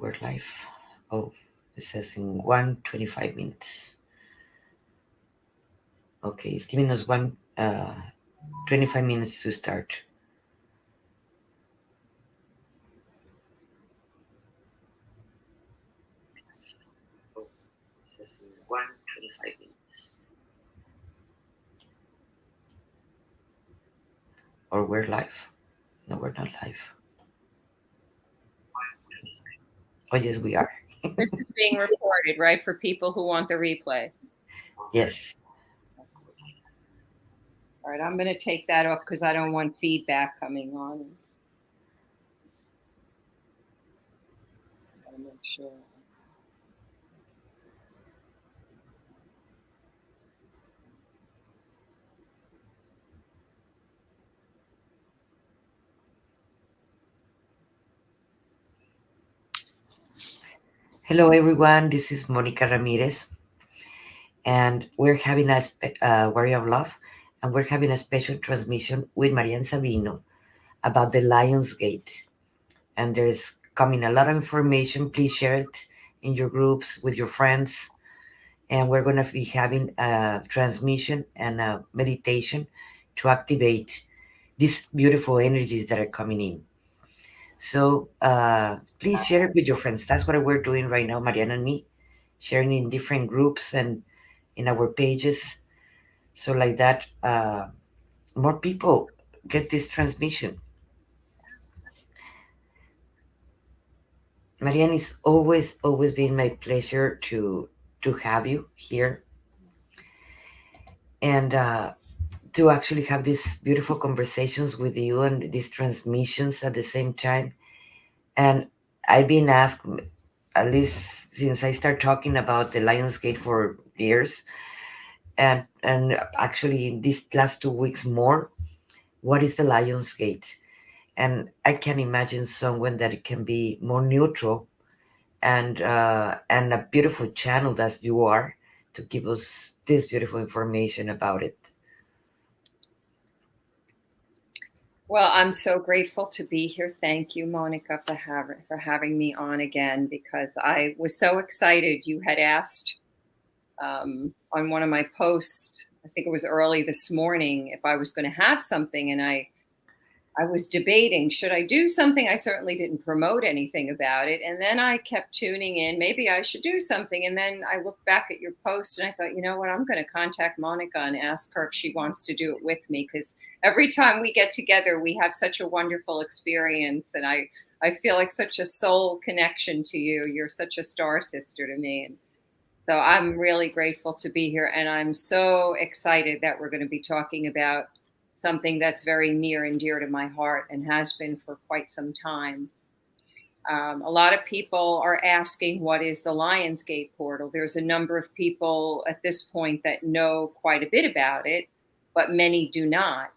we're live. Oh, it says in 1:25. Okay, it's giving us 25 minutes to start. Oh, it says in 1:25. Or we're live. No, we're not live. Oh, yes, we are. This is being recorded, right, for people who want the replay. Yes. All right, I'm going to take that off because I don't want feedback coming on. Just want to make sure. Hello, everyone. This is Monica Ramirez, and we're having a Warrior of Love, and we're having a special transmission with Marian Sabino about the Lion's Gate. And there's coming a lot of information. Please share it in your groups with your friends. And we're going to be having a transmission and a meditation to activate these beautiful energies that are coming in. So please share it with your friends. That's what we're doing right now, Mariana and me, sharing in different groups and in our pages. So like that, more people get this transmission. Marianne, it's always been my pleasure to have you here and to actually have these beautiful conversations with you and these transmissions at the same time. And I've been asked, at least since I start talking about the Lionsgate for years, and actually in these last 2 weeks more, what is the Lionsgate? And I can imagine someone that it can be more neutral and a beautiful channel that you are to give us this beautiful information about it. Well, I'm so grateful to be here. Thank you, Monica, for having me on again, because I was so excited. You had asked on one of my posts, I think it was early this morning, if I was going to have something, and I was debating, should I do something? I certainly didn't promote anything about it. And then I kept tuning in, maybe I should do something. And then I looked back at your post and I thought, you know what, I'm going to contact Monica and ask her if she wants to do it with me. Because every time we get together, we have such a wonderful experience. And I feel like such a soul connection to you. You're such a star sister to me. And so I'm really grateful to be here. And I'm so excited that we're going to be talking about something that's very near and dear to my heart and has been for quite some time. A lot of people are asking, what is the Lionsgate portal? There's a number of people at this point that know quite a bit about it, but many do not.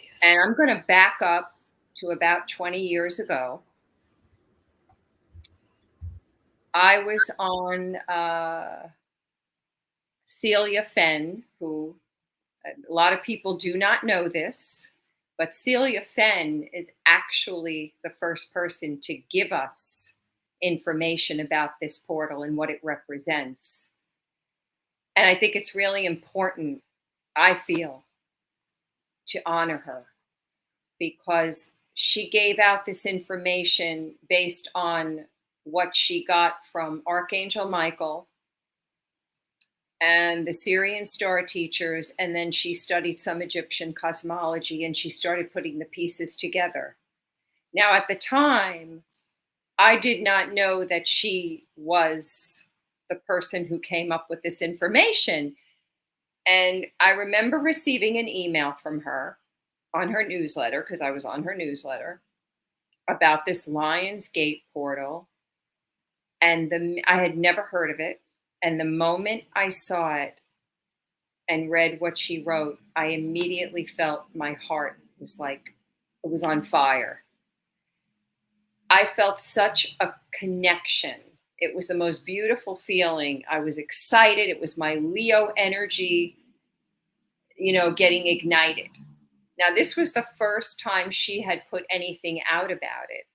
Yes. And I'm going to back up to about 20 years ago. I was on Celia Fenn, who a lot of people do not know this, but Celia Fenn is actually the first person to give us information about this portal and what it represents. And I think it's really important, I feel, to honor her, because she gave out this information based on what she got from Archangel Michael and the Syrian star teachers, and then she studied some Egyptian cosmology and she started putting the pieces together. Now, at the time, I did not know that she was the person who came up with this information. And I remember receiving an email from her on her newsletter, because I was on her newsletter, about this Lionsgate portal. And I had never heard of it. And the moment I saw it and read what she wrote, I immediately felt my heart was like, it was on fire. I felt such a connection. It was the most beautiful feeling. I was excited. It was my Leo energy, getting ignited. Now, this was the first time she had put anything out about it.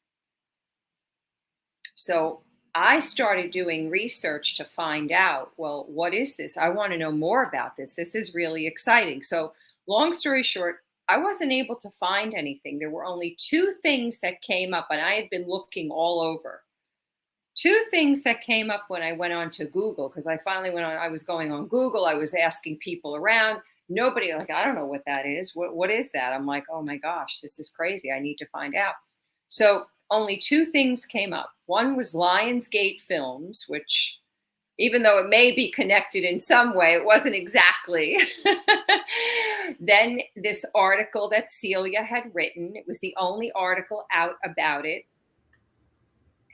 So I started doing research to find out, well, what is this? I want to know more about this. This is really exciting. So, long story short, I wasn't able to find anything. There were only two things that came up, and I had been looking all over. Two things that came up when I went on to Google, because I finally went on, I was going on Google, I was asking people around. Nobody, like, I don't know what that is. What is that? I'm like, oh my gosh, this is crazy. I need to find out. So only two things came up. One was Lionsgate Films, which, even though it may be connected in some way, it wasn't exactly. Then this article that Celia had written, it was the only article out about it.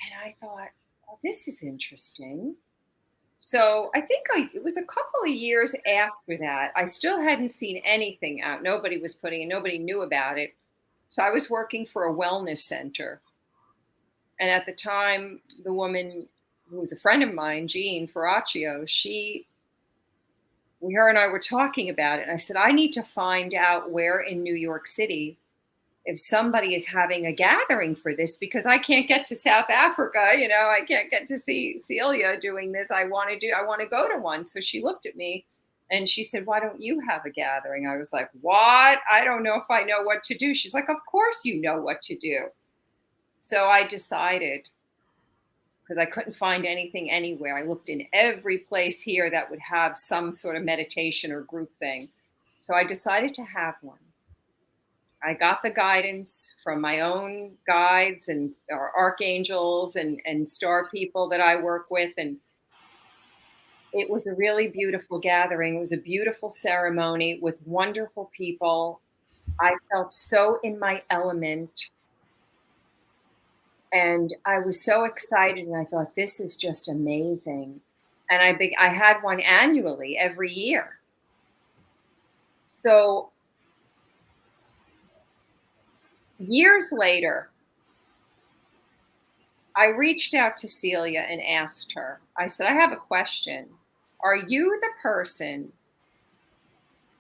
And I thought, oh, this is interesting. So I think it was a couple of years after that. I still hadn't seen anything out. Nobody was putting it, nobody knew about it. So I was working for a wellness center. And at the time, the woman who was a friend of mine, Jean Ferraccio, her and I were talking about it. And I said, I need to find out where in New York City, if somebody is having a gathering for this, because I can't get to South Africa, I can't get to see Celia doing this. I want to go to one. So she looked at me and she said, why don't you have a gathering? I was like, what? I don't know if I know what to do. She's like, of course you know what to do. So I decided, because I couldn't find anything anywhere. I looked in every place here that would have some sort of meditation or group thing. So I decided to have one. I got the guidance from my own guides and our archangels and star people that I work with. And it was a really beautiful gathering. It was a beautiful ceremony with wonderful people. I felt so in my element. And I was so excited, and I thought, this is just amazing. And I had one annually every year. So years later, I reached out to Celia and asked her, I said, I have a question. Are you the person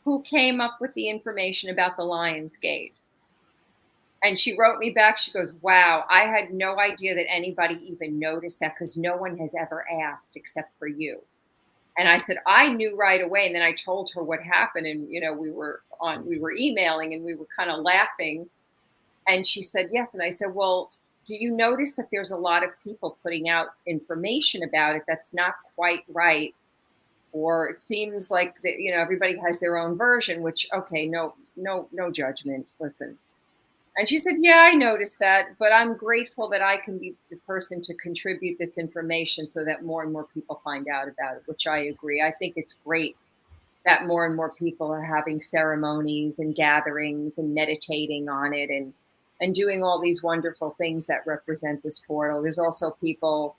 who came up with the information about the Lion's Gate? And she wrote me back. She goes, wow, I had no idea that anybody even noticed that, because no one has ever asked except for you. And I said, I knew right away. And then I told her what happened. And, we were emailing and we were kind of laughing. And she said, yes. And I said, well, do you notice that there's a lot of people putting out information about it that's not quite right? Or it seems like that, everybody has their own version, which, okay, no judgment. Listen. And she said, yeah, I noticed that, but I'm grateful that I can be the person to contribute this information so that more and more people find out about it, which I agree. I think it's great that more and more people are having ceremonies and gatherings and meditating on it and doing all these wonderful things that represent this portal. There's also people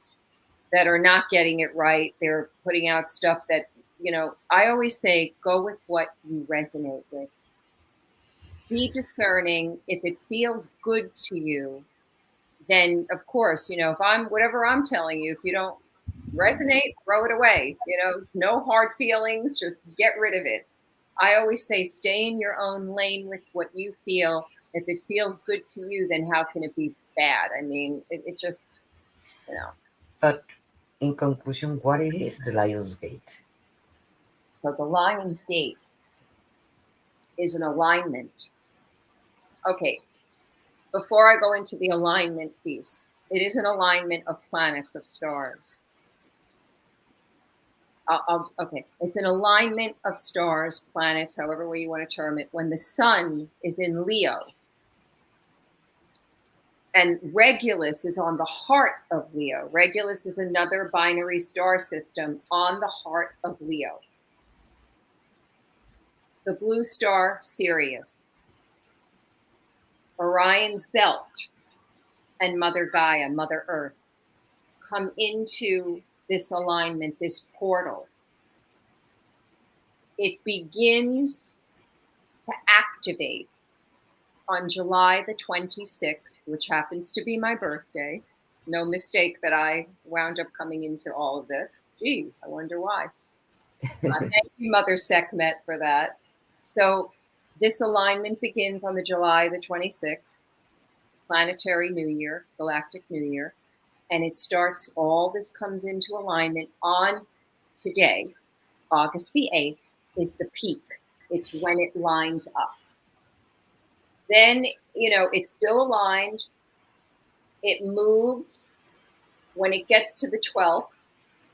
that are not getting it right. They're putting out stuff that, I always say, go with what you resonate with. Be discerning. If it feels good to you, then of course, if whatever I'm telling you, if you don't resonate, throw it away. No hard feelings, just get rid of it. I always say, stay in your own lane with what you feel. If it feels good to you, then how can it be bad? I mean, it just, But in conclusion, what is the Lion's Gate? So the Lion's Gate is an alignment. Okay, before I go into the alignment piece, it is an alignment of planets, of stars. Okay, it's an alignment of stars, planets, however way you want to term it, when the sun is in Leo. And Regulus is on the heart of Leo. Regulus is another binary star system on the heart of Leo. The blue star, Sirius. Orion's belt and Mother Gaia, Mother Earth, come into this alignment, this portal. It begins to activate on July the 26th, which happens to be my birthday. No mistake that I wound up coming into all of this. Gee, I wonder why. Thank you, Mother Sekhmet, for that. So this alignment begins on the July the 26th, planetary New Year, galactic New Year. And it starts, all this comes into alignment on today, August the 8th, is the peak. It's when it lines up. Then, it's still aligned. It moves. When it gets to the 12th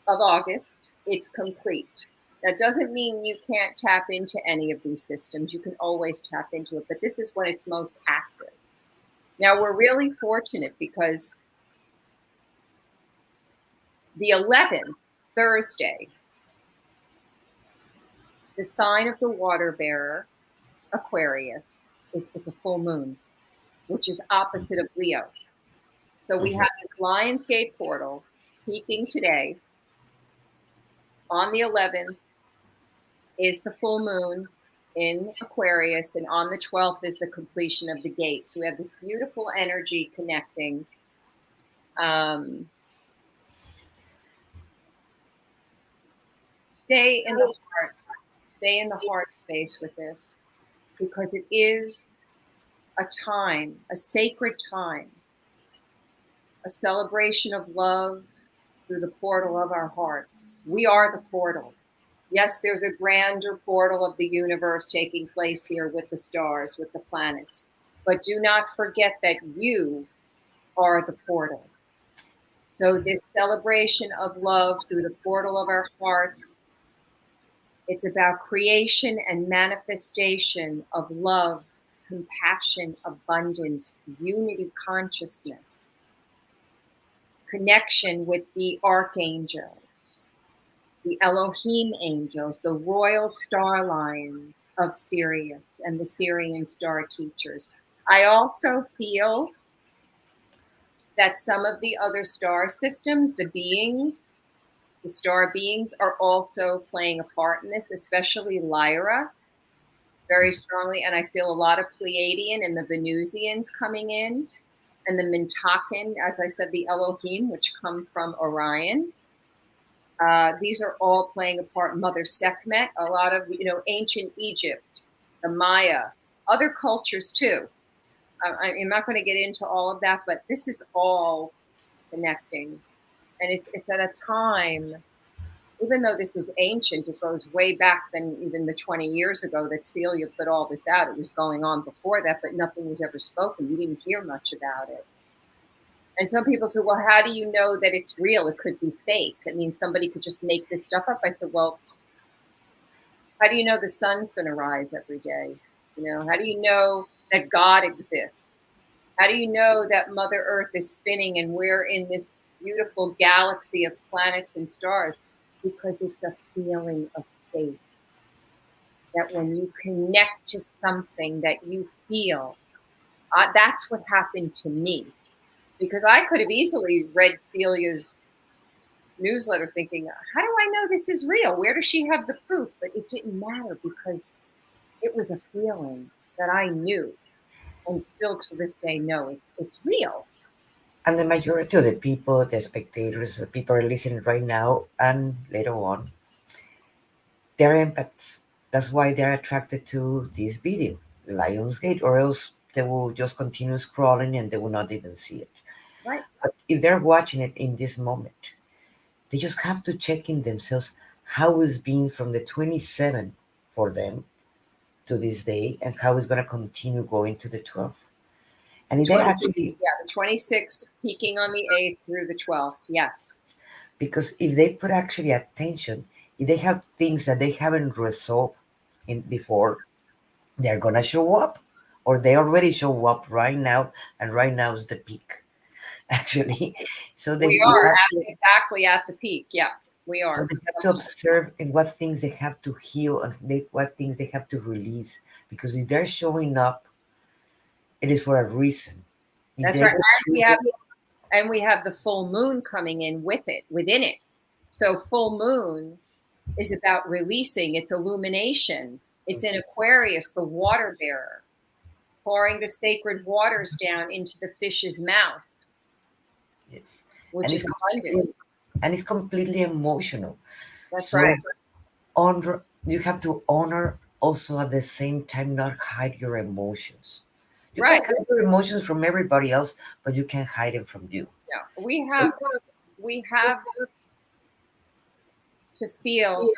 of August, it's complete. That doesn't mean you can't tap into any of these systems. You can always tap into it, but this is when it's most active. Now, we're really fortunate because the 11th, Thursday, the sign of the water bearer, Aquarius, it's a full moon, which is opposite of Leo. So we have this Lionsgate portal peaking today. On the 11th is the full moon in Aquarius, and on the 12th is the completion of the gate. So we have this beautiful energy connecting. Stay in the heart. Stay in the heart space with this, because it is a time, a sacred time, a celebration of love through the portal of our hearts. We are the portal. Yes, there's a grander portal of the universe taking place here with the stars, with the planets. But do not forget that you are the portal. So this celebration of love through the portal of our hearts, it's about creation and manifestation of love, compassion, abundance, unity consciousness, connection with the archangels, the Elohim angels, the royal star lines of Sirius and the Syrian star teachers. I also feel that some of the other star systems, the beings, the star beings, are also playing a part in this, especially Lyra, very strongly. And I feel a lot of Pleiadian and the Venusians coming in, and the Mintakan, as I said, the Elohim, which come from Orion. These are all playing a part. Mother Sekhmet, a lot of, ancient Egypt, the Maya, other cultures too. I'm not going to get into all of that, but this is all connecting. And it's at a time, even though this is ancient, it goes way back than even the 20 years ago that Celia put all this out. It was going on before that, but nothing was ever spoken. You didn't hear much about it. And some people say, well, how do you know that it's real? It could be fake. I mean, somebody could just make this stuff up. I said, well, how do you know the sun's going to rise every day? How do you know that God exists? How do you know that Mother Earth is spinning and we're in this beautiful galaxy of planets and stars? Because it's a feeling of faith. That when you connect to something that you feel, that's what happened to me. Because I could have easily read Celia's newsletter thinking, how do I know this is real? Where does she have the proof? But it didn't matter, because it was a feeling that I knew, and still to this day know it's real. And the majority of the people, the spectators, the people are listening right now and later on, they're empaths. That's why they're attracted to this video, Lionsgate, or else they will just continue scrolling and they will not even see it. Right. But if they're watching it in this moment, they just have to check in themselves how it's been from the 27th for them to this day and how it's going to continue going to the 12th. And if they actually... Yeah, the 26th peaking on the 8th through the 12th, yes. Because if they put actually attention, if they have things that they haven't resolved before, they're going to show up. Or they already show up right now, and right now is the peak, actually. So we are exactly at the peak, yeah. We are. So they have to observe in what things they have to heal and what things they have to release. Because if they're showing up, it is for a reason. That's right. And we have the full moon coming in within it. So full moon is about releasing. It's illumination. It's in Aquarius, the water bearer, pouring the sacred waters down into the fish's mouth. Yes. Which is abundant. And it's completely emotional. That's right. You have to honor also at the same time, not hide your emotions. You can Right. hide your emotions from everybody else, but you can't hide them from you. Yeah. So We have to feel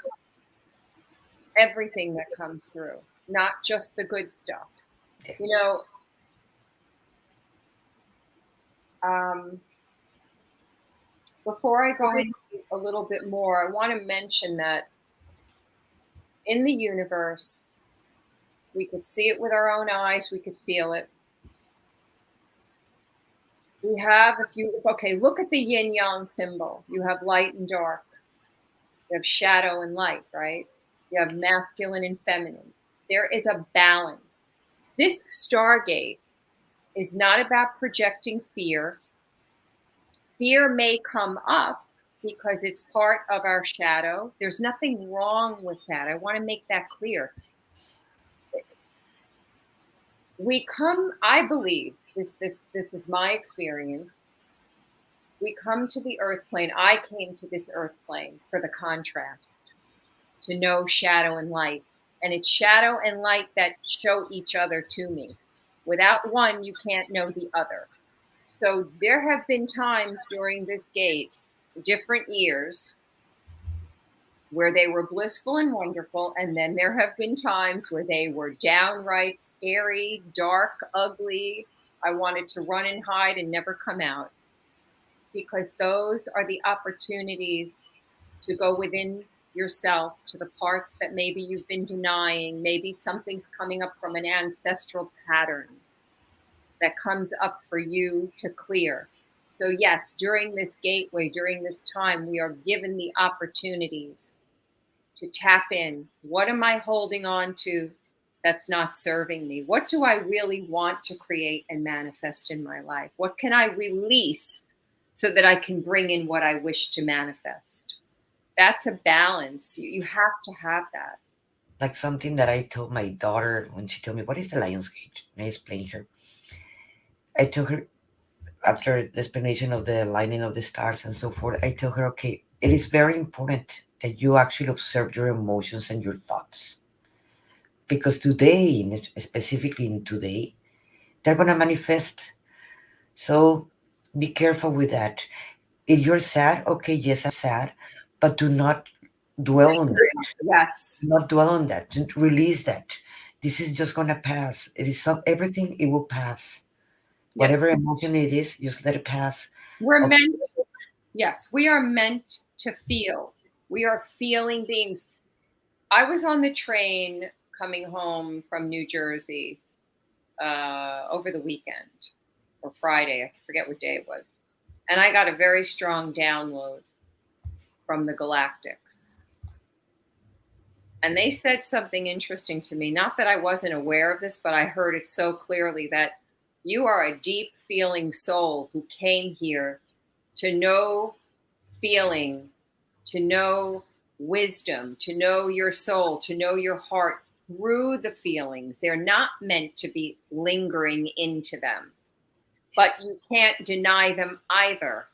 everything that comes through, not just the good stuff. yeah. You know, um, before I go into a little bit more, I want to mention that in the universe, we could see it with our own eyes, we could feel it. We have, look at the yin yang symbol. You have light and dark, you have shadow and light, right? You have masculine and feminine. There is a balance. This Stargate is not about projecting fear. Fear may come up because it's part of our shadow. There's nothing wrong with that. I want to make that clear. I believe, this is my experience. We come to the earth plane. I came to this earth plane for the contrast, to know shadow and light. And it's shadow and light that show each other to me. Without one, you can't know the other. So there have been times during this gate, different years, where they were blissful and wonderful. And then there have been times where they were downright scary, dark, ugly. I wanted to run and hide and never come out. Because those are the opportunities to go within yourself, to the parts that maybe you've been denying. Maybe something's coming up from an ancestral pattern that comes up for you to clear. So yes, during this gateway, during this time, we are given the opportunities to tap in. What am I holding on to that's not serving me? What do I really want to create and manifest in my life? What can I release so that I can bring in what I wish to manifest? That's a balance. You have to have that. like something that I told my daughter when she told me, "What is the Lion's Gate?" And I explained her. I told her after the explanation of the lining of the stars and so forth. I told her, "Okay, it is very important that you actually observe your emotions and your thoughts, because today, specifically in today, they're gonna manifest. So be careful with that. If you're sad, okay, yes, I'm sad, but do not dwell on that. Yes. Do not dwell on that. Don't release that. This is just gonna pass. It is some everything. It will pass. Yes. Whatever emotion it is, just let it pass. We're Observe. meant, yes, we are meant to feel. We are feeling beings. I was on the train coming home from New Jersey over the weekend or Friday. I forget what day it was. And I got a very strong download from the Galactics. And they said something interesting to me. Not that I wasn't aware of this, but I heard it so clearly that you are a deep feeling soul who came here to know feeling, to know wisdom, to know your soul, to know your heart through the feelings. They're not meant to be lingering into them, but you can't deny them either.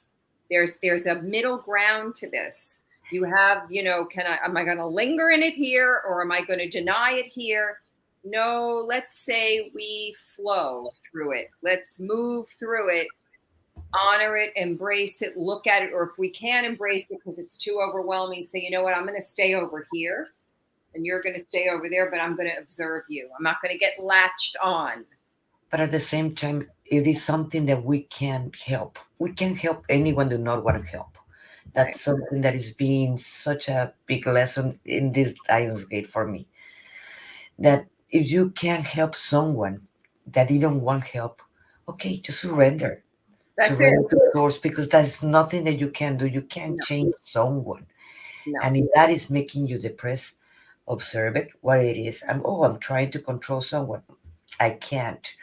There's a middle ground to this. You have, am I going to linger in it here, or am I going to deny it here? No, let's say we flow through it. Let's move through it, honor it, embrace it, look at it. Or if we can't embrace it because it's too overwhelming, say, you know what, I'm going to stay over here and you're going to stay over there, but I'm going to observe you. I'm not going to get latched on. But at the same time, it is something that we can help. We can help anyone do not want to help. Right. That's something that is being such a big lesson in this Lions Gate for me. That if you can't help someone that didn't want help, okay, just surrender. That's Surrender it. to source, because there's nothing that you can do. You can't No, change someone. no. And if that is making you depressed, observe it, what it is. I'm trying to control someone. I can't.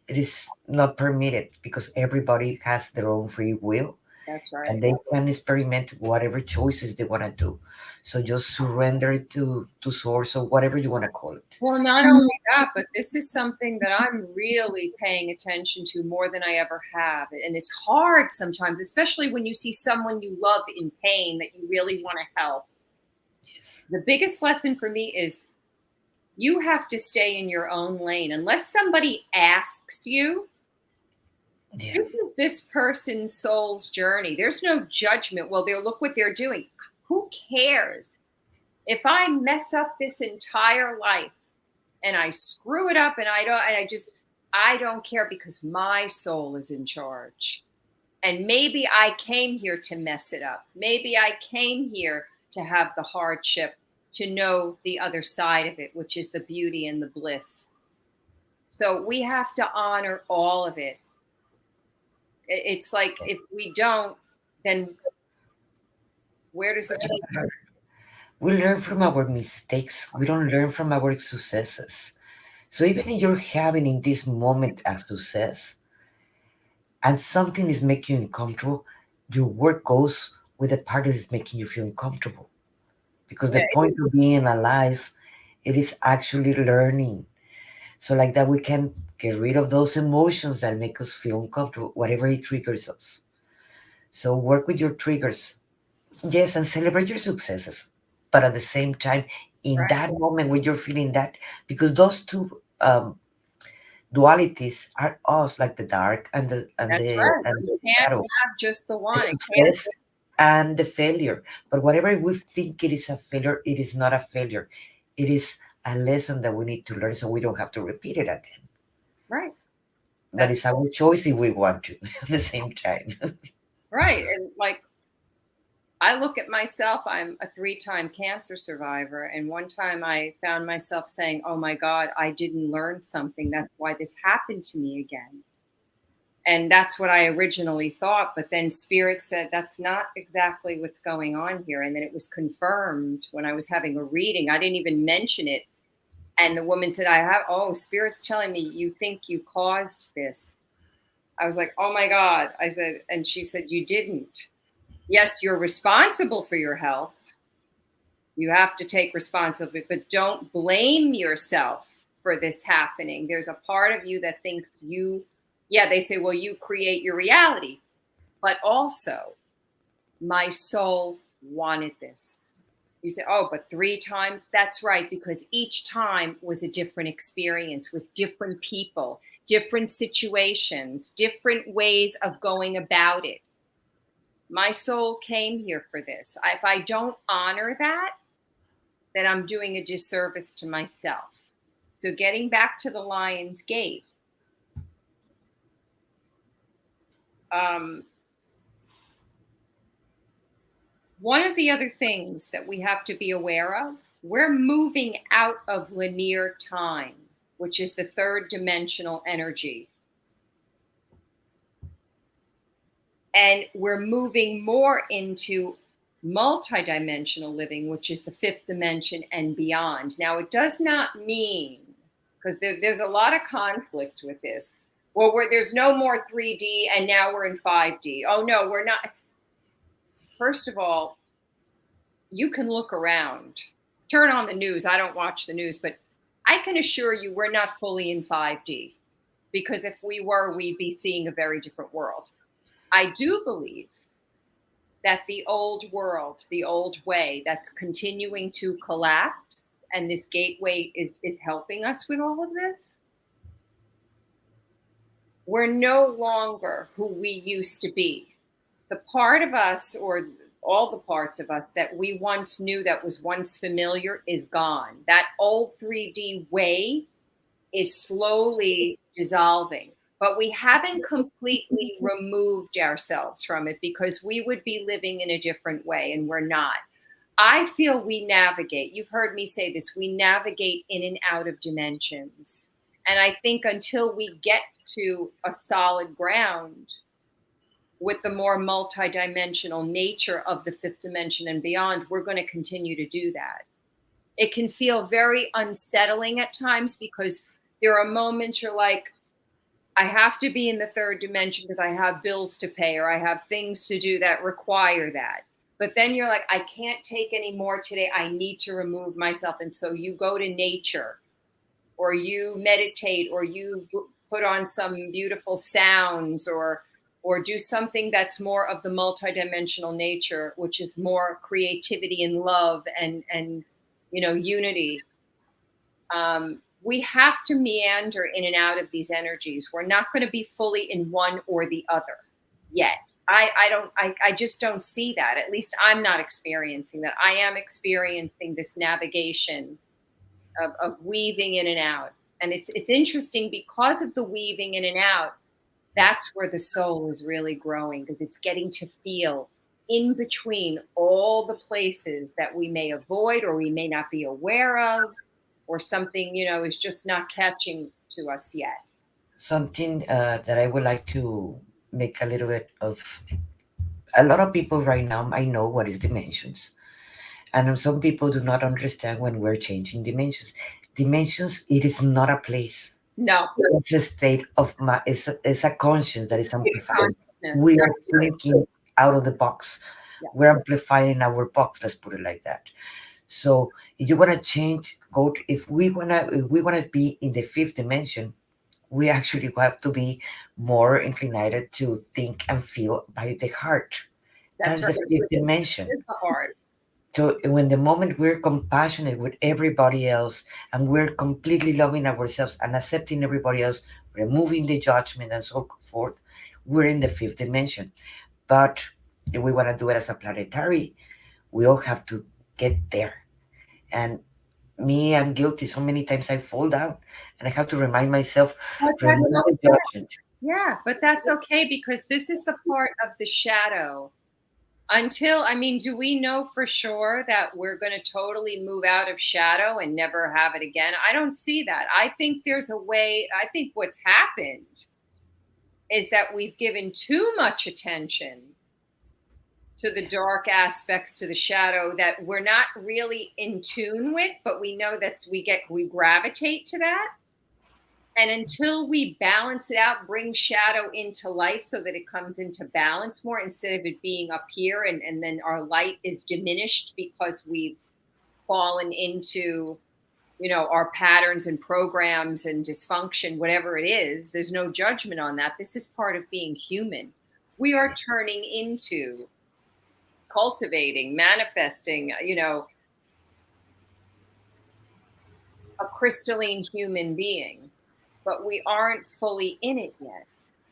It is not permitted, because everybody has their own free will That's and right. they can experiment whatever choices they want to do. So just surrender it to source, or whatever you want to call it. Well, not only that, but this is something that I'm really paying attention to more than I ever have. And it's hard sometimes, especially when you see someone you love in pain that you really want to help. Yes. The biggest lesson for me is You have to stay in your own lane. Unless somebody asks you, Yeah. this is this person's soul's journey. There's no judgment. Well, they'll look what they're doing. Who cares? If I mess up this entire life and I screw it up and I don't care, because my soul is in charge. And maybe I came here to mess it up. Maybe I came here to have the hardship, to know the other side of it, which is the beauty and the bliss. So we have to honor all of it. It's like, if we don't, then where does it take us? We learn from our mistakes. We don't learn from our successes. So even if you're having in this moment a success and something is making you uncomfortable, your work goes with the part that is making you feel uncomfortable. Because the Yeah, point of being alive, it is actually learning. So like that we can get rid of those emotions that make us feel uncomfortable, whatever it triggers us. So work with your triggers. Yes, and celebrate your successes. But at the same time, in right. that moment when you're feeling that, because those two dualities are us, like the dark and the That's right. and You the can't shadow, have just the the one. It can't. success and the failure. But whatever we think it is a failure, it is not a failure. It is a lesson that we need to learn so we don't have to repeat it again. Right. But That's it's our choice if we want to at the same time. right. And like, I look at myself, I'm a 3-time cancer survivor. And one time I found myself saying, oh my God, I didn't learn something. That's why this happened to me again. And that's what I originally thought. But then Spirit said, that's not exactly what's going on here. And then it was confirmed when I was having a reading. I didn't even mention it. And the woman said, Spirit's telling me you think you caused this. I was like, oh my God. I said, and she said, you didn't. Yes, you're responsible for your health. You have to take responsibility, but don't blame yourself for this happening. There's a part of you that thinks they say, well, you create your reality. But also, my soul wanted this. You say, oh, but 3 times? That's right, because each time was a different experience with different people, different situations, different ways of going about it. My soul came here for this. If I don't honor that, then I'm doing a disservice to myself. So getting back to the Lion's Gate, one of the other things that we have to be aware of, we're moving out of linear time, which is the 3rd dimensional energy. And we're moving more into multidimensional living, which is the 5th dimension and beyond. Now, it does not mean, because there's a lot of conflict with this, well, there's no more 3D and now we're in 5D. Oh, no, we're not. First of all, you can look around, turn on the news. I don't watch the news, but I can assure you we're not fully in 5D, because if we were, we'd be seeing a very different world. I do believe that the old world, the old way, that's continuing to collapse, and this gateway is helping us with all of this. We're no longer who we used to be. The part of us, or all the parts of us that we once knew, that was once familiar, is gone. That old 3D way is slowly dissolving. But we haven't completely removed ourselves from it, because we would be living in a different way, and we're not. I feel we navigate. You've heard me say this. We navigate in and out of dimensions. And I think until we get to a solid ground with the more multidimensional nature of the 5th dimension and beyond, we're going to continue to do that. It can feel very unsettling at times, because there are moments you're like, I have to be in the 3rd dimension because I have bills to pay, or I have things to do that require that. But then you're like, I can't take any more today. I need to remove myself. And so you go to nature, or you meditate, or you put on some beautiful sounds, or do something that's more of the multidimensional nature, which is more creativity and love and unity. We have to meander in and out of these energies. We're not going to be fully in one or the other yet. I just don't see that. At least I'm not experiencing that. I am experiencing this navigation of weaving in and out. And it's interesting because of the weaving in and out, that's where the soul is really growing, because it's getting to feel in between all the places that we may avoid or we may not be aware of, or something, is just not catching to us yet. Something that I would like to make a little bit of. A lot of people right now, I know what is dimensions, and some people do not understand when we're changing dimensions. Dimensions, it is not a place. No, It's a state of my. It's a conscience that is state of amplified. consciousness. We are That's right. thinking out of the box. Yeah. We're amplifying our box. Let's put it like that. So if you want to change, if we wanna be in the fifth dimension, we actually have to be more inclined to think and feel by the heart. That's That's right. the fifth dimension. It's the heart. So when the moment we're compassionate with everybody else and we're completely loving ourselves and accepting everybody else, removing the judgment and so forth, we're in the fifth dimension. But if we want to do it as a planetary, we all have to get there. And me, I'm guilty. So many times I fall down and I have to remind myself, But that's remove the okay. judgment. Yeah, but that's okay, because this is the part of the shadow. Do we know for sure that we're going to totally move out of shadow and never have it again? I don't see that. I think there's a way. I think what's happened is that we've given too much attention to the dark aspects, to the shadow, that we're not really in tune with, but we know that we gravitate to that. And until we balance it out, bring shadow into light so that it comes into balance more, instead of it being up here and then our light is diminished because we've fallen into, our patterns and programs and dysfunction, whatever it is. There's no judgment on that. This is part of being human. We are turning into cultivating, manifesting, a crystalline human being, but we aren't fully in it yet.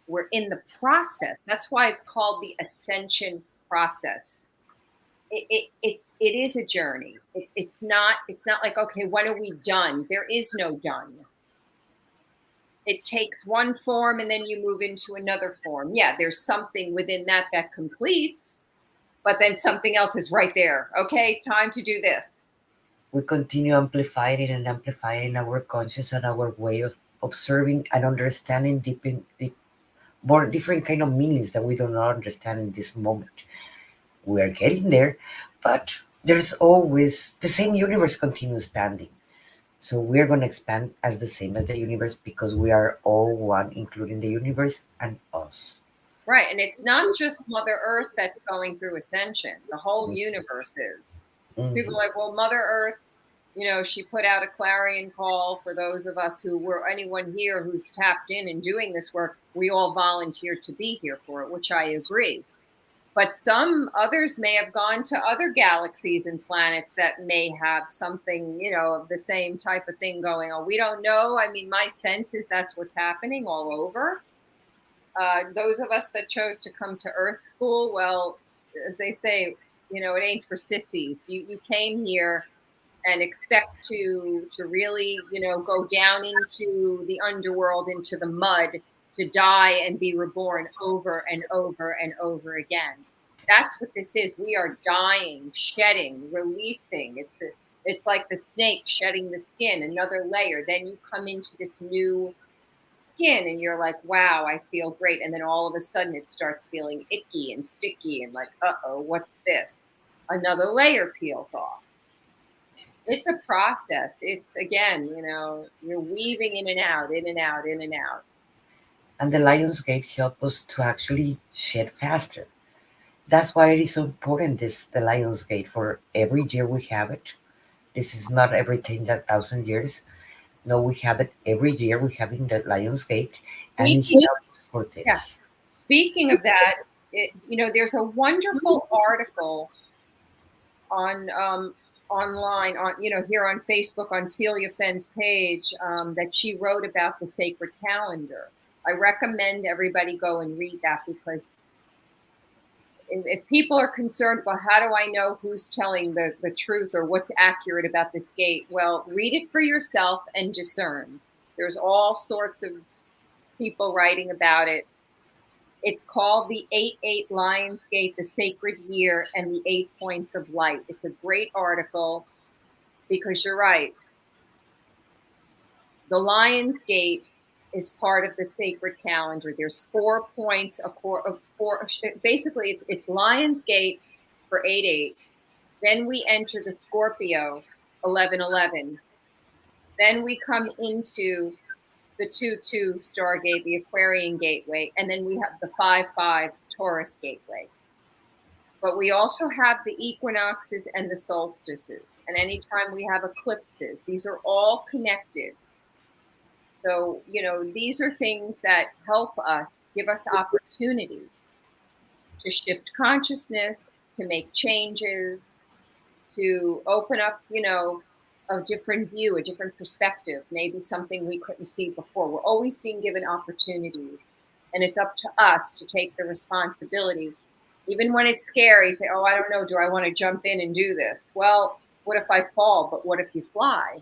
We're in the process. That's why it's called the ascension process. It is a journey. It's not like, okay, when are we done? There is no done. It takes one form and then you move into another form. Yeah, there's something within that completes, but then something else is right there. Okay, time to do this. We continue amplifying our conscious and our way of observing and understanding deep more different kind of meanings that we do not understand in this moment. We are getting there, but there's always the same universe continues expanding. So we're going to expand as the same as the universe because we are all one, including the universe and us. Right. And it's not just Mother Earth that's going through ascension. The whole universe is. People are like, well, Mother Earth, she put out a clarion call for those of us who were, anyone here who's tapped in and doing this work. We all volunteered to be here for it, which I agree. But some others may have gone to other galaxies and planets that may have something, of the same type of thing going on. We don't know. My sense is that's what's happening all over. Those of us that chose to come to Earth School, well, as they say, it ain't for sissies. You came here and expect to really, go down into the underworld, into the mud, to die and be reborn over and over and over again. That's what this is. We are dying, shedding, releasing. It's like the snake shedding the skin, another layer. Then you come into this new skin and you're like, wow, I feel great. And then all of a sudden it starts feeling icky and sticky and like, uh-oh, what's this? Another layer peels off. It's a process. It's, again, you're weaving in and out, in and out, in and out. And the Lion's Gate help us to actually shed faster. That's why it is so important, the Lion's Gate. For every year we have it. This is not every 10,000 years. No, we have it every year. We have in the Lion's Gate, and it helps for this. Yeah. Speaking of that, there's a wonderful article on online on, here on Facebook on Celia Fenn's page, that she wrote about the sacred calendar. I recommend everybody go and read that, because if people are concerned about how do I know who's telling the truth or what's accurate about this gate, well, read it for yourself and discern. There's all sorts of people writing about it. It's called the 8-8 Lion's Gate, the Sacred Year, and the 8 Points of Light. It's a great article, because you're right. The Lion's Gate is part of the sacred calendar. There's 4 points, basically it's Lion's Gate for 8-8. Then we enter the Scorpio, 11-11. Then we come into the 2-2 Stargate, the Aquarian Gateway, and then we have the 5-5 Taurus Gateway. But we also have the equinoxes and the solstices. And anytime we have eclipses, these are all connected. So, these are things that help us, give us opportunity to shift consciousness, to make changes, to open up, a different view, a different perspective, maybe something we couldn't see before. We're always being given opportunities, and it's up to us to take the responsibility. Even when it's scary, say, oh, I don't know, do I want to jump in and do this? Well, what if I fall? But what if you fly?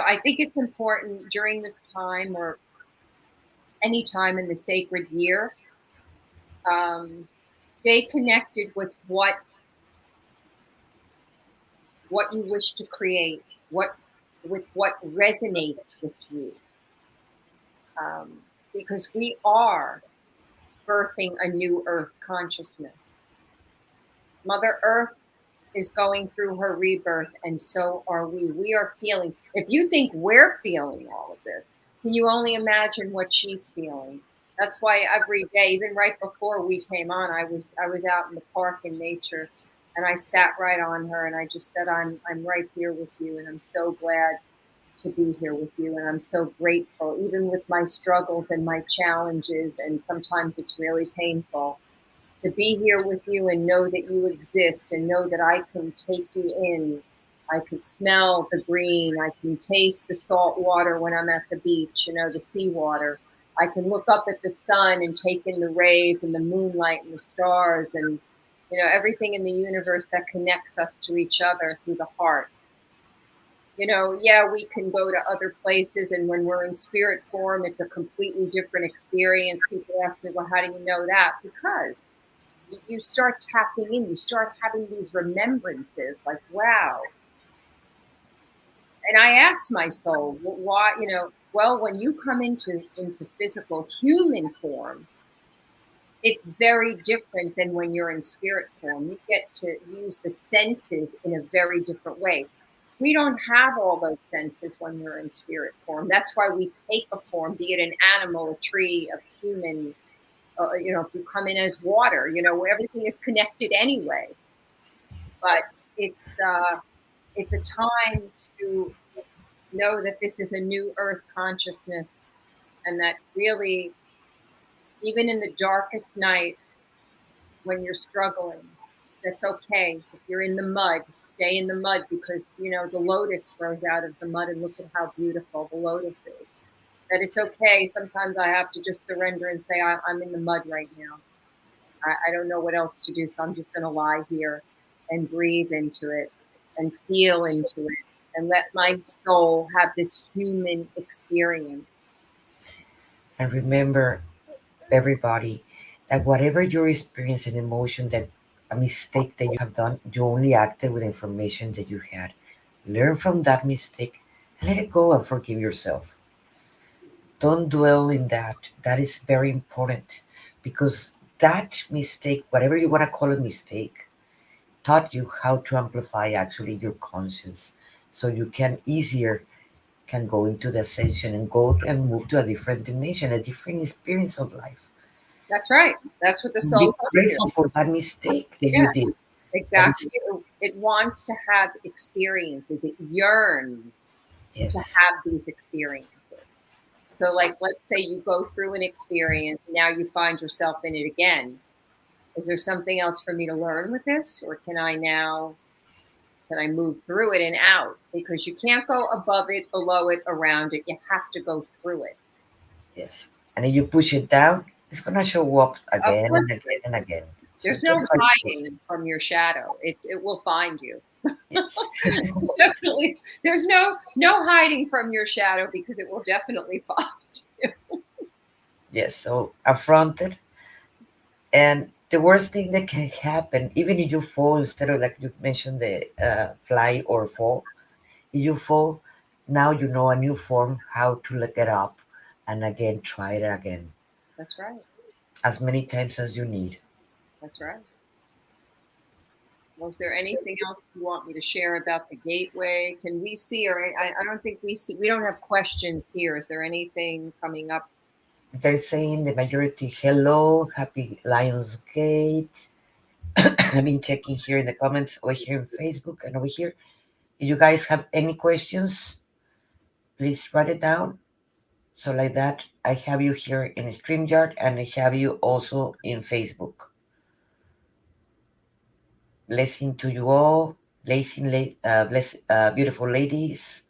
I think it's important during this time, or any time in the sacred year, stay connected with what you wish to create, what resonates with you. Because we are birthing a new earth consciousness. Mother Earth is going through her rebirth, and so are we. We are feeling, if you think we're feeling all of this, can you only imagine what she's feeling? That's why every day, even right before we came on, I was out in the park in nature, and I sat right on her, and I just said, I'm right here with you, and I'm so glad to be here with you, and I'm so grateful, even with my struggles and my challenges, and sometimes it's really painful, to be here with you and know that you exist, and know that I can take you in. I can smell the green. I can taste the salt water when I'm at the beach, the seawater. I can look up at the sun and take in the rays and the moonlight and the stars, and everything in the universe that connects us to each other through the heart. We can go to other places, and when we're in spirit form, it's a completely different experience. People ask me, well, how do you know that? Because you start tapping in, you start having these remembrances, like, wow. And I asked my soul, why, well, when you come into physical human form, it's very different than when you're in spirit form. You get to use the senses in a very different way. We don't have all those senses when we're in spirit form. That's why we take a form, be it an animal, a tree, a human. If you come in as water, everything is connected anyway. But it's a time to know that this is a new earth consciousness, and that really, even in the darkest night, when you're struggling, that's okay. If you're in the mud, stay in the mud, because, the lotus grows out of the mud, and look at how beautiful the lotus is. That it's okay. Sometimes I have to just surrender and say, I'm in the mud right now. I don't know what else to do, so I'm just going to lie here and breathe into it and feel into it and let my soul have this human experience. And remember, everybody, that whatever you're experiencing, emotion, that a mistake that you have done, you only acted with information that you had. Learn from that mistake and let it go and forgive yourself. Don't dwell in that. That is very important, because that mistake, whatever you want to call it, mistake, taught you how to amplify actually your conscience, so you can go into the ascension and go and move to a different dimension, a different experience of life. That's right. That's what the Be soul tells you. grateful for that mistake that Yeah, you did. exactly. It wants to have experiences. It yearns to Yes. have these experiences. So, like, let's say you go through an experience, now you find yourself in it again. Is there something else for me to learn with this, or can I move through it and out? Because you can't go above it, below it, around it. You have to go through it. Yes. And if you push it down, it's gonna show up Of again and course again it and is. again. So There's no don't try to push it. hiding from your shadow. It will find you. Yes. Definitely. There's no hiding from your shadow, because it will definitely find you. Yes. So affront it. And the worst thing that can happen, even if you fall, instead of like you mentioned the fly or fall, if you fall, now you know a new form how to look it up and again try it again That's right. as many times as you need. That's right. Was there anything else you want me to share about the gateway? Can we see, or I don't think we see, we don't have questions here. Is there anything coming up? They're saying the majority hello, happy Lions Gate. I've been checking here in the comments over here on Facebook and over here. If you guys have any questions, please write it down. So like that, I have you here in StreamYard and I have you also in Facebook. Blessing to you all. Beautiful ladies.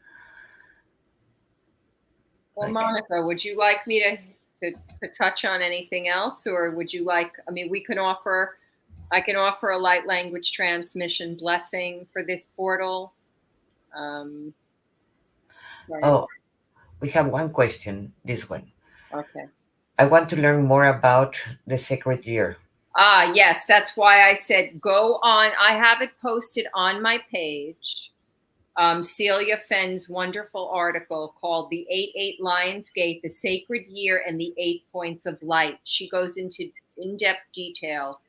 Well, Like, Monica, would you like me to touch on anything else, or would you like, I mean, I can offer a light language transmission blessing for this portal. Um, right. oh, we have one question. This one. Okay. I want to learn more about the sacred year. Ah, yes, that's why I said go on. I have it posted on my page. Celia Fenn's wonderful article called "The 8-8 Lionsgate: The Sacred Year and the 8 Points of Light." She goes into in-depth detail,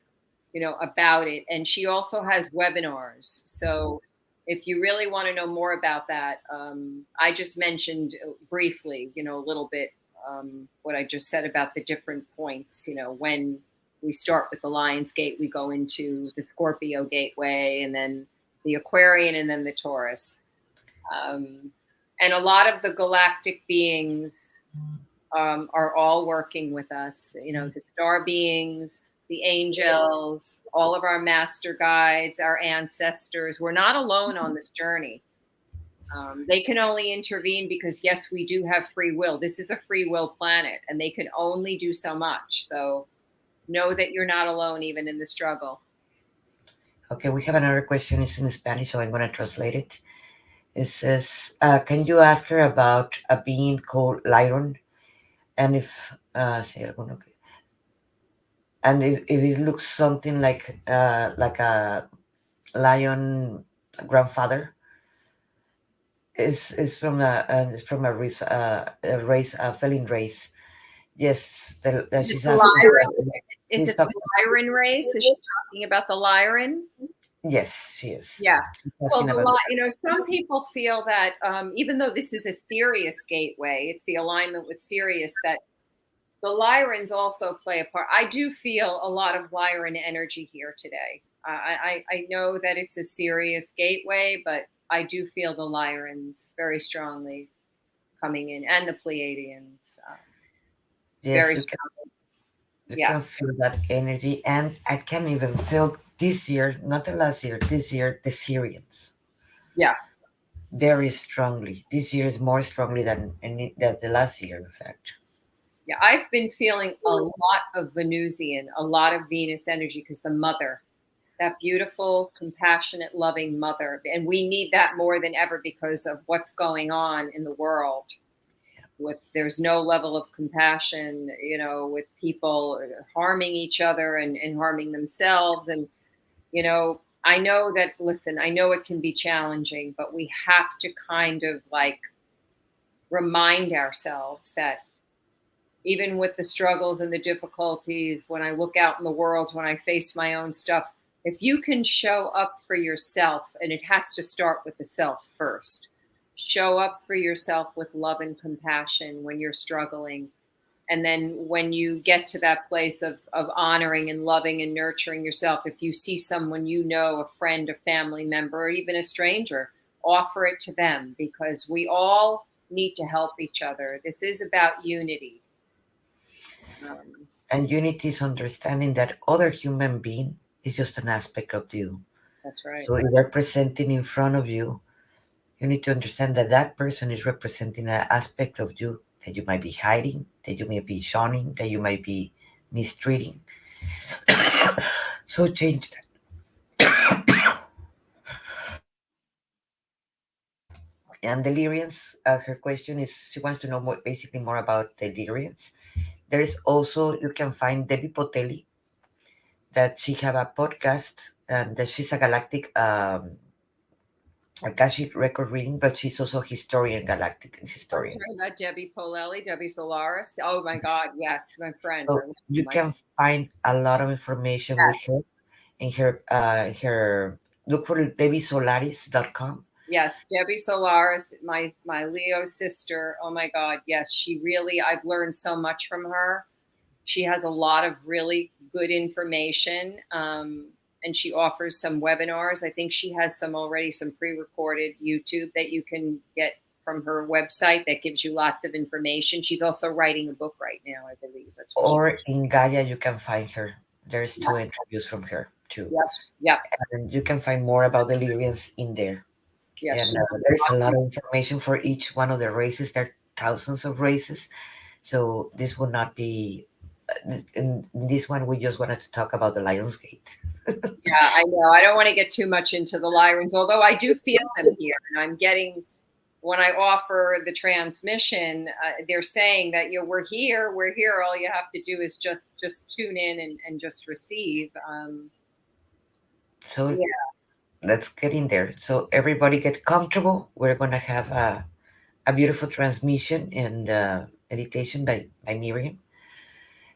about it, and she also has webinars. So if you really want to know more about that, I just mentioned briefly, a little bit, what I just said about the different points. When we start with the Lion's Gate, we go into the Scorpio Gateway, and then the Aquarian, and then the Taurus. And a lot of the galactic beings are all working with us. The star beings, the angels, all of our master guides, our ancestors. We're not alone on this journey. They can only intervene because, yes, we do have free will. This is a free will planet, and they can only do so much. So know that you're not alone, even in the struggle. Okay, we have another question. It's in Spanish, so I'm going to translate it. It says, can you ask her about a being called Lyron? And if, and if it looks something like a lion grandfather, is from a felling race. Yes, she's asking. Is She's it the talking. Lyran race? Is she talking about the Lyran? Yes, she is. Yeah. She's Well, asking about that. some people feel that even though this is a Sirius gateway, it's the alignment with Sirius, that the Lyrans also play a part. I do feel a lot of Lyran energy here today. I know that it's a Sirius gateway, but I do feel the Lyrans very strongly coming in, and the Pleiadians. Yes, Very you can. strongly. You Yeah. can feel that energy, and I can even feel this year, not the last year, this year, the Syrians Yeah. very strongly. This year is more strongly than the last year, in fact. Yeah. I've been feeling a lot of Venusian, a lot of Venus energy, because the mother, that beautiful, compassionate, loving mother. And we need that more than ever because of what's going on in the world. There's no level of compassion, with people harming each other and harming themselves. And, I know that, listen, I know it can be challenging, but we have to kind of like remind ourselves that even with the struggles and the difficulties, when I look out in the world, when I face my own stuff, if you can show up for yourself, and it has to start with the self first, show up for yourself with love and compassion when you're struggling. And then when you get to that place of honoring and loving and nurturing yourself, if you see someone, a friend, a family member, or even a stranger, offer it to them, because we all need to help each other. This is about unity. Um, And unity is understanding that other human being is just an aspect of you. That's right. So if they're presenting in front of you, you need to understand that that person is representing an aspect of you that you might be hiding, that you may be shunning, that you might be mistreating. So change that. And deliriums, her question is she wants to know more, basically more about deliriums. There is also, you can find Debbie Potelli, that she have a podcast and that she's a galactic Akashic record reading, but she's also a historian, galactic historian. Okay, that Debbie Polelli, Debbie Solaris. Oh my God, yes, my friend. So you My, can find a lot of information with her in her look for debbysolaris.com. yes, Debbie Solaris, my Leo sister. Oh my God, yes, she really. I've learned so much from her. She has a lot of really good information, and she offers some webinars. I think she has some pre-recorded YouTube that you can get from her website that gives you lots of information. She's also writing a book right now, I believe. That's what she. Or in Gaia, you can find her. There's Yeah. two interviews from her too. Yes. Yeah. And you can find more about deliriums in there. Yeah. And She. there's a lot of information for each one of the races. There are thousands of races. So this will not be, in this one, we just wanted to talk about the Lion's Gate. Yeah, I know. I don't want to get too much into the Lyrans, although I do feel them here, and I'm getting. When I offer the transmission, they're saying that we're here, we're here. All you have to do is just tune in and just receive. So Yeah. let's get in there. So everybody get comfortable. We're gonna have a beautiful transmission and meditation by Miriam.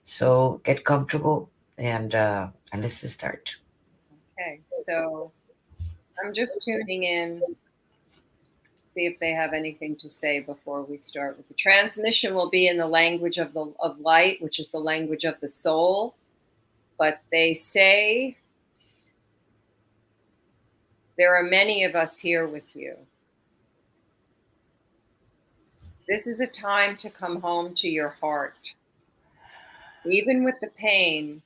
So get comfortable and let's start. Okay, so I'm just tuning in, see if they have anything to say before we start with the transmission. Will be in the language of light, which is the language of the soul. But they say there are many of us here with you. This is a time to come home to your heart. Even with the pain,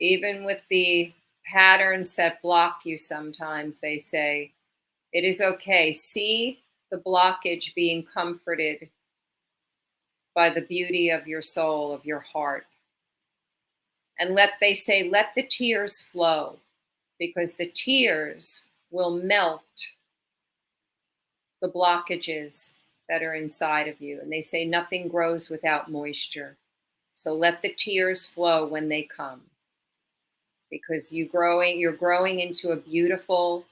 even with the patterns that block you sometimes, they say, it is okay. See the blockage being comforted by the beauty of your soul, of your heart. And they say, let the tears flow, because the tears will melt the blockages that are inside of you. And they say nothing grows without moisture. So let the tears flow when they come, because you're growing into a beautiful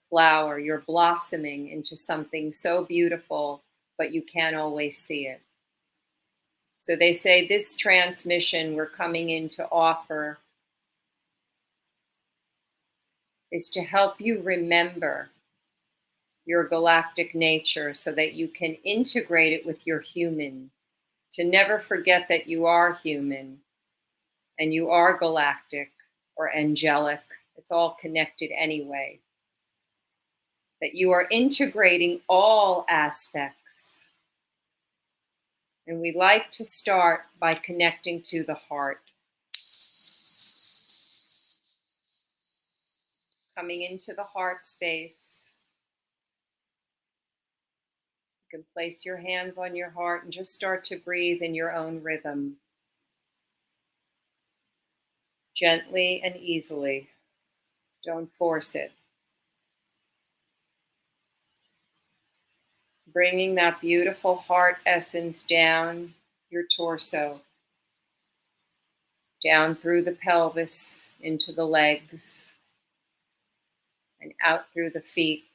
flower. You're blossoming into something so beautiful, but you can't always see it. So they say this transmission we're coming in to offer is to help you remember your galactic nature so that you can integrate it with your human, to never forget that you are human and you are galactic or angelic. It's all connected anyway. That you are integrating all aspects. And we like to start by connecting to the heart. Coming into the heart space. You can place your hands on your heart and just start to breathe in your own rhythm. Gently and easily. Don't force it. Bringing that beautiful heart essence down your torso, down through the pelvis, into the legs, and out through the feet,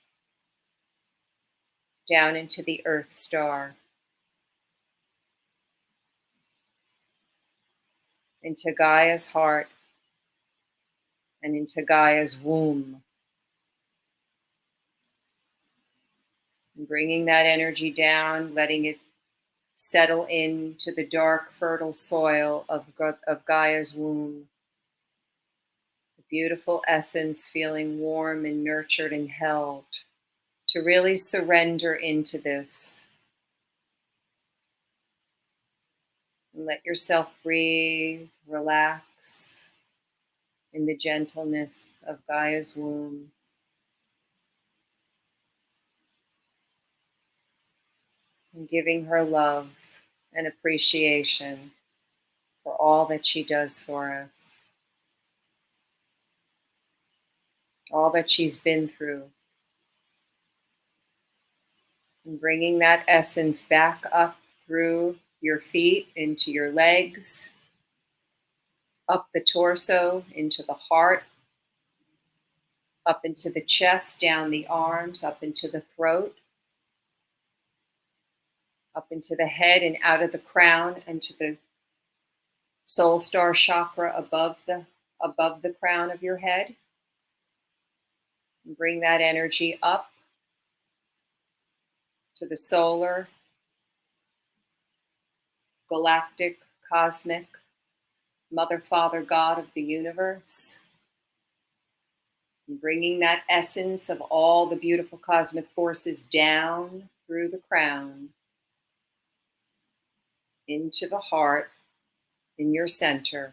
down into the earth star, into Gaia's heart, and into Gaia's womb. And bringing that energy down, letting it settle into the dark, fertile soil of Gaia's womb. The beautiful essence feeling warm and nurtured and held. To really surrender into this. And let yourself breathe, relax in the gentleness of Gaia's womb. And giving her love and appreciation for all that she does for us, all that she's been through. And bringing that essence back up through your feet, into your legs, up the torso, into the heart, up into the chest, down the arms, up into the throat, up into the head and out of the crown, and to the soul star chakra above the crown of your head. And bring that energy up to the solar, galactic, cosmic, Mother, Father, God of the universe. And bringing that essence of all the beautiful cosmic forces down through the crown into the heart in your center,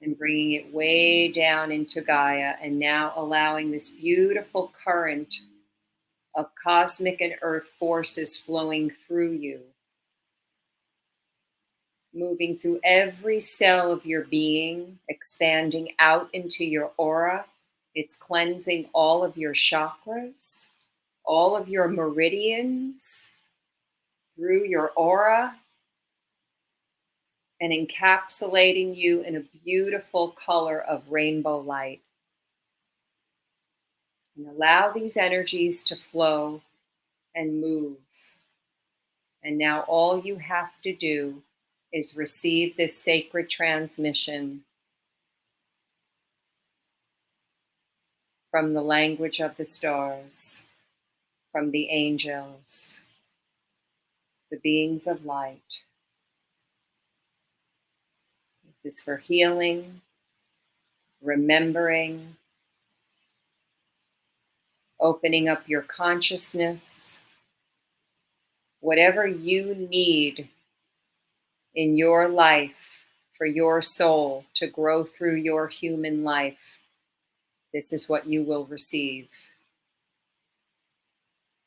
and bringing it way down into Gaia, and now allowing this beautiful current of cosmic and earth forces flowing through you, moving through every cell of your being, expanding out into your aura. It's cleansing all of your chakras, all of your meridians through your aura, and encapsulating you in a beautiful color of rainbow light. And allow these energies to flow and move. And now all you have to do is receive this sacred transmission from the language of the stars, from the angels, the beings of light. This is for healing, remembering, opening up your consciousness. Whatever you need in your life for your soul to grow through your human life, this is what you will receive.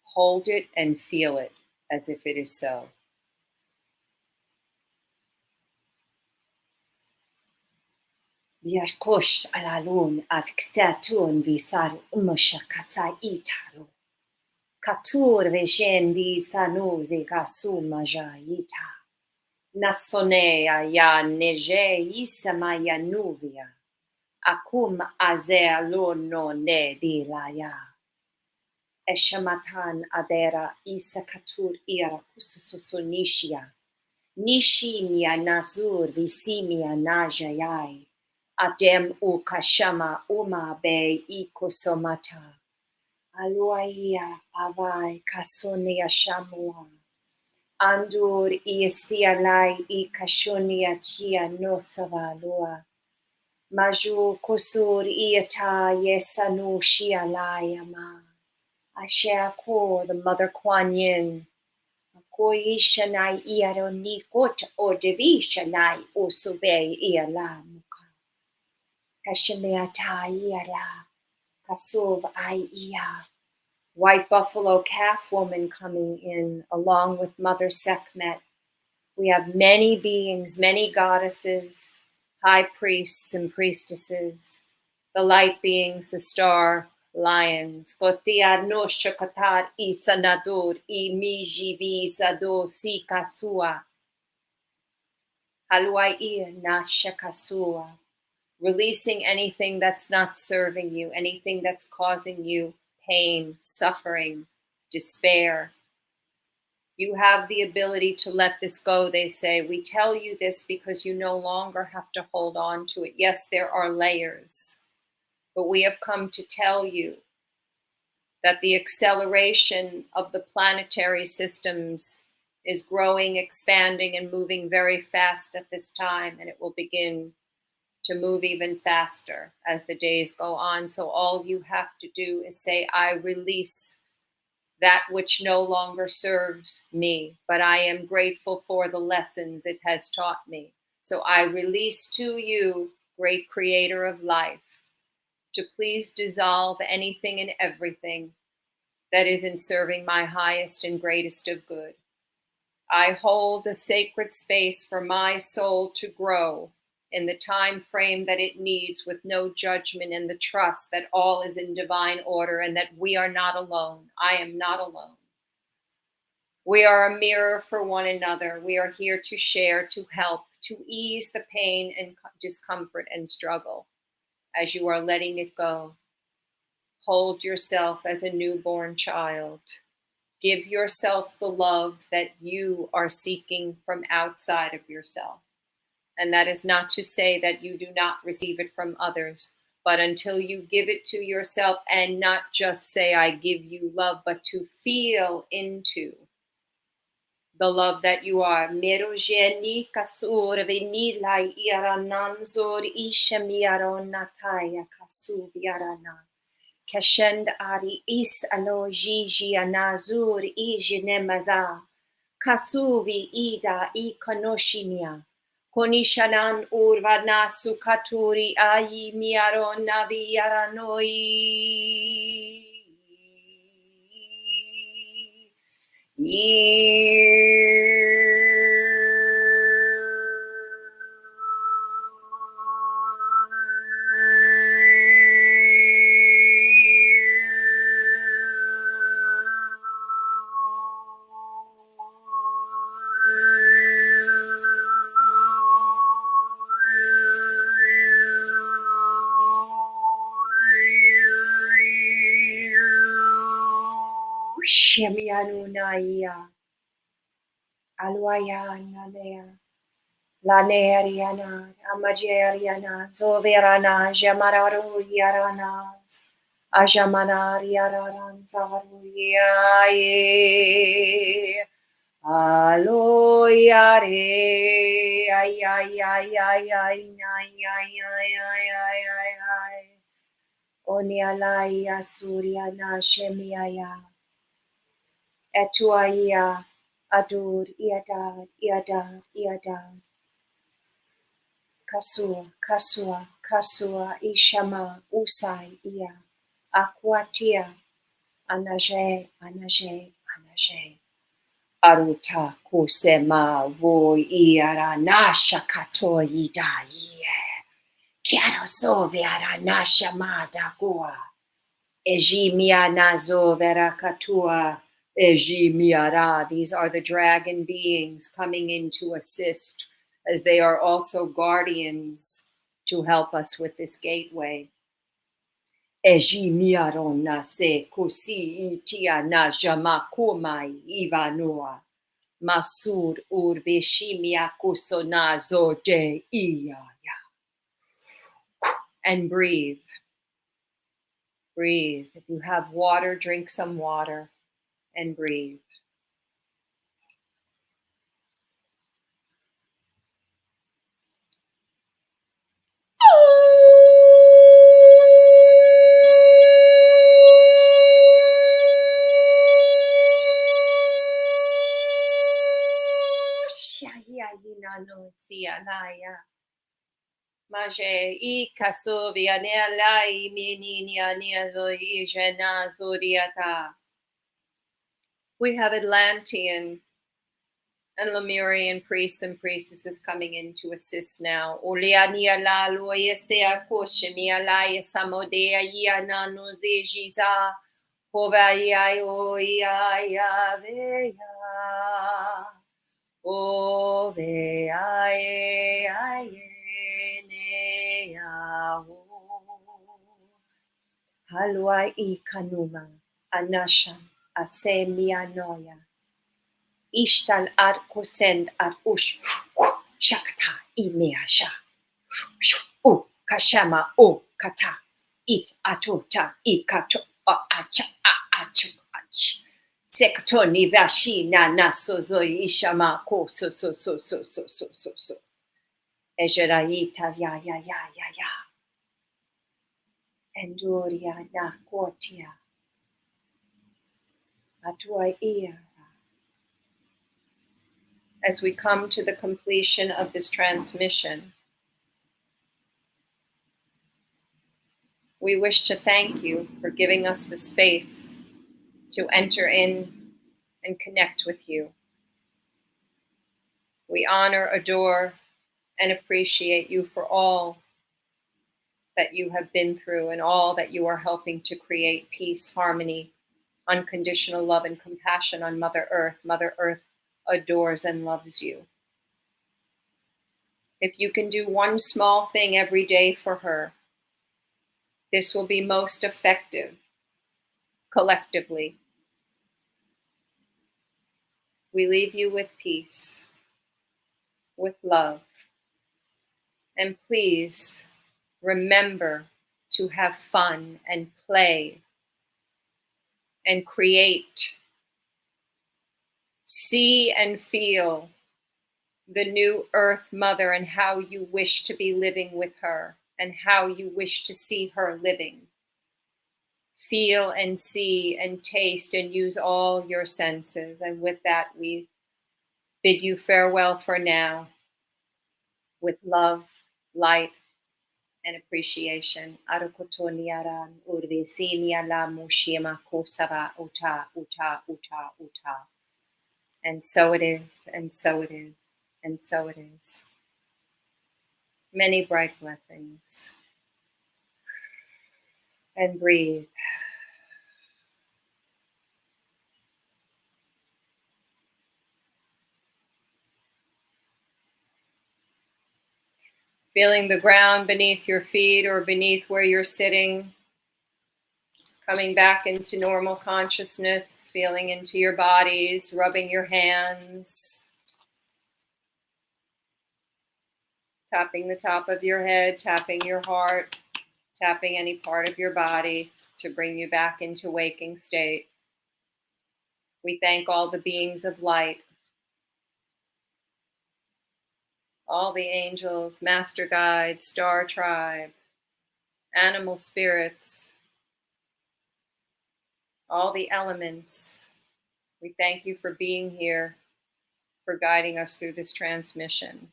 Hold it and feel it as if it is so. Viarkosh alalun arkstatun visar umashakasa italo. Katur vejendi sanuze kasuma ita. Nasonea ya neje isamaya nuvia. Akum azea lono ne dilaya. Eshamatan adera isakatur ira kususunishia. Nishimia nazur visimia najayai. Adem ukashama uma be ikosomata. Aluaia avai kasonia shamua. Andur isialai ikashonia chia nosava lua. Maju kosur iata yesanu shialayama. Asheako, the Mother Kuan Yin. Koi shanai iaroni kot o devi shanai o sube iala muka. Kashimeata iala. Kasuv ai ia. White buffalo calf woman coming in along with Mother Sekhmet. We have many beings, many goddesses, high priests and priestesses, the light beings, the star lions. Kotia no shakatar isanadur imijivi sado sikasua. Haluai na shakasua. Releasing anything that's not serving you, anything that's causing you pain, suffering, despair. You have the ability to let this go, they say. We tell you this because you no longer have to hold on to it. Yes, there are layers, but we have come to tell you that the acceleration of the planetary systems is growing, expanding, and moving very fast at this time, and it will begin to move even faster as the days go on. So all you have to do is say, I release that which no longer serves me, but I am grateful for the lessons it has taught me. So I release to you, great creator of life, to please dissolve anything and everything that isn't serving my highest and greatest of good. I hold the sacred space for my soul to grow in the time frame that it needs, with no judgment, and the trust that all is in divine order and that we are not alone. I am not alone. We are a mirror for one another. We are here to share, to help, to ease the pain and discomfort and struggle. As you are letting it go, hold yourself as a newborn child. Give yourself the love that you are seeking from outside of yourself. And that is not to say that you do not receive it from others, but until you give it to yourself and not just say, I give you love, but to feel into the love that you are. Merojeni kasur venila irananzor ishamiaronataya kasu viarana. Kashend ari is alojiji anazur ijenemaza. Kasuvi ida ikonoshimia. Konishanan urvana sukaturi ayi miarona viaranoi. Shemianunaya Alwaya Nalea Laneriana Amajeriana Zoverana Jamararu Yaranas Ajamanar Yararan Zaruyae Aloyare ay ay ay ay ay ay ay ay ay ay ay Onialaya Suryana Shemiaya Etuaia Adur Iadad Iadad Iadad Kasua Ishama Usai Ia Aquatia Anaje Aruta Kusema Voi Iara Nasha Katoida Ie Kiano Soviara Nasha Mada Gua Ejimia Nazo Verakatua Ejimiara. These are the dragon beings coming in to assist, as they are also guardians to help us with this gateway. Ejimiarona se kusi itia na jamakumai ivanua. Masur urbishimia kusona zote iya. And breathe. Breathe. If you have water, drink some water and breathe. Maje I kasovia nela I mininia niazoi jena zodiata. We have Atlantean and Lemurian priests and priestesses coming in to assist now. Oleania la loyesea koshemia la yesamodea yana nozejiza. Hovaya oya veya. Ovea Halwa I kanuma anashan asemianoya. Ishtal ar kosend ar ush shakta imeasha. U kashama o kata it atota ikato acha acha ach. Sekatoni vashi na nasozo ishama ko so. Ejeraita ya. Enduria na kotia. Atua ia. As we come to the completion of this transmission, we wish to thank you for giving us the space to enter in and connect with you. We honor, adore, and appreciate you for all that you have been through and all that you are helping to create peace, harmony, unconditional love, and compassion on Mother Earth. Mother Earth adores and loves you. If you can do one small thing every day for her, this will be most effective collectively. We leave you with peace, with love, and please remember to have fun and play and create. See and feel the new Earth Mother and how you wish to be living with her and how you wish to see her living. Feel and see and taste and use all your senses. And with that, we bid you farewell for now with love, light, and appreciation. Arukotoniaran urvisiniala mushima kosava uta uta uta uta. And so it is, and so it is, and so it is. Many bright blessings. And breathe. Feeling the ground beneath your feet or beneath where you're sitting. Coming back into normal consciousness, feeling into your bodies, rubbing your hands. Tapping the top of your head, tapping your heart, tapping any part of your body to bring you back into waking state. We thank all the beings of light, all the angels, master guides, star tribe, animal spirits, all the elements. We thank you for being here, for guiding us through this transmission.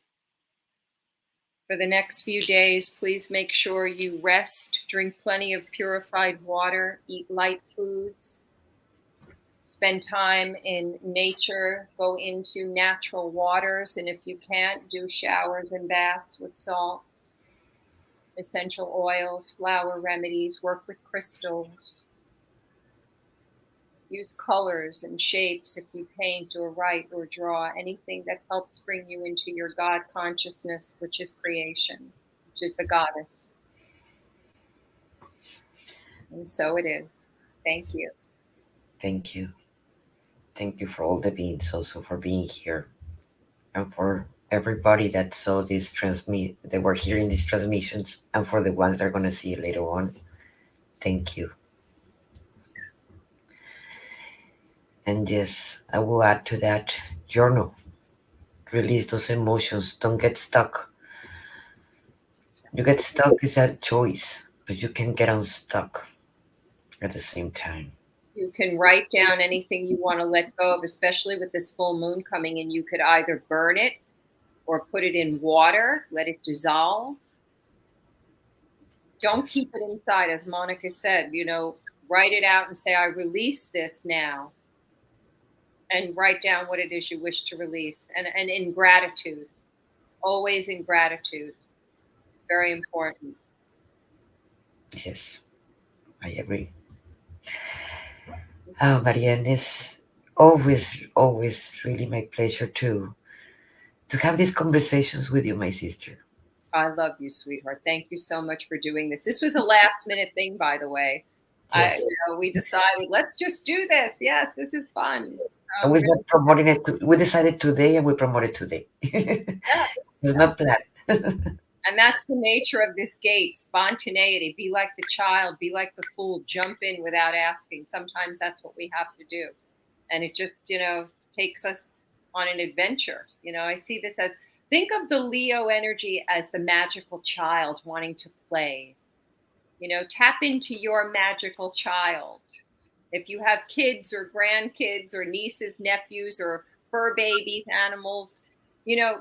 For the next few days, please make sure you rest, drink plenty of purified water, eat light foods, spend time in nature, go into natural waters, and if you can't, do showers and baths with salts, essential oils, flower remedies, work with crystals. Use colors and shapes if you paint or write or draw, anything that helps bring you into your God consciousness, which is creation, which is the goddess. And so it is. Thank you. Thank you. Thank you for all the beings also for being here. And for everybody that saw this they were hearing these transmissions, and for the ones that are gonna see it later on. Thank you. And yes, I will add to that, journal. Release those emotions. Don't get stuck. You get stuck is a choice, but you can get unstuck at the same time. You can write down anything you want to let go of, especially with this full moon coming in. You could either burn it or put it in water, let it dissolve. Don't Yes. keep it inside, as Monica said, write it out and say, I release this now. And write down what it is you wish to release. And in gratitude, always in gratitude. Very important. Yes, I agree. Oh, Marianne, it's always really my pleasure to have these conversations with you, my sister. I love you, sweetheart. Thank you so much for doing this. This was a last minute thing, by the way. Yes. We decided, let's just do this. Yes, this is fun. And we're not promoting it. We decided today, and we promote it today. Yeah, It's not planned. and that's the nature of this gate, spontaneity. Be like the child, be like the fool, jump in without asking. Sometimes that's what we have to do. And it just, takes us on an adventure. I see this as, think of the Leo energy as the magical child wanting to play. Tap into your magical child. If you have kids or grandkids or nieces, nephews, or fur babies, animals,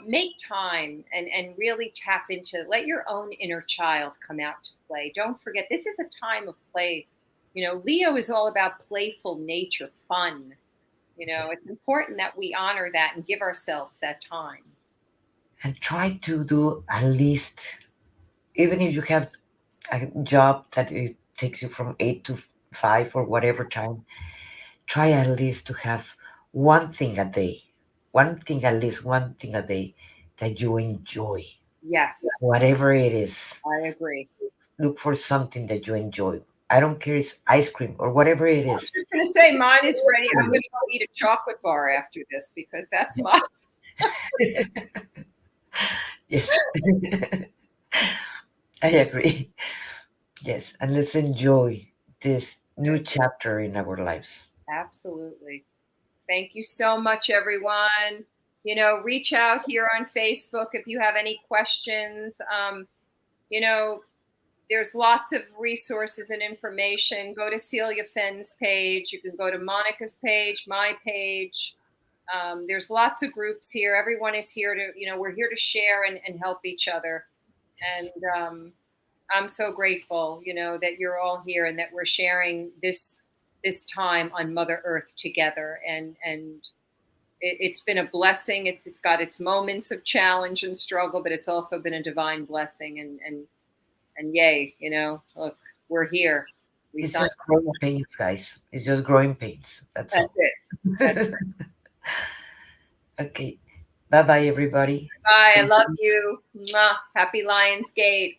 make time and really tap into, let your own inner child come out to play. Don't forget, this is a time of play. Leo is all about playful nature, fun. It's important that we honor that and give ourselves that time. And try to do at least, even if you have a job that it takes you from 8 to 5 or whatever time, try at least to have one thing a day, one thing, at least one thing a day that you enjoy, Yes, whatever it is. I agree. Look for something that you enjoy. I don't care, it's ice cream or whatever it I is. was just going to say, mine is ready. I'm going to go eat a chocolate bar after this because that's my. Yes, I agree. Yes, and let's enjoy this new chapter in our lives. Absolutely. Thank you so much, everyone. Reach out here on Facebook if you have any questions. You know, there's lots of resources and information. Go to Celia Fenn's page. You can go to Monica's page, my page. There's lots of groups here. Everyone is here to, we're here to share and help each other. And I'm so grateful, that you're all here and that we're sharing this time on Mother Earth together. And it's been a blessing. It's got its moments of challenge and struggle, but it's also been a divine blessing. And yay, look, we're here. We It's signed. just growing pains, guys. It's just growing pains. That's That's all. it. That's Okay. Bye bye, everybody. Bye. I Thank love you. you. Mwah. Happy Lionsgate.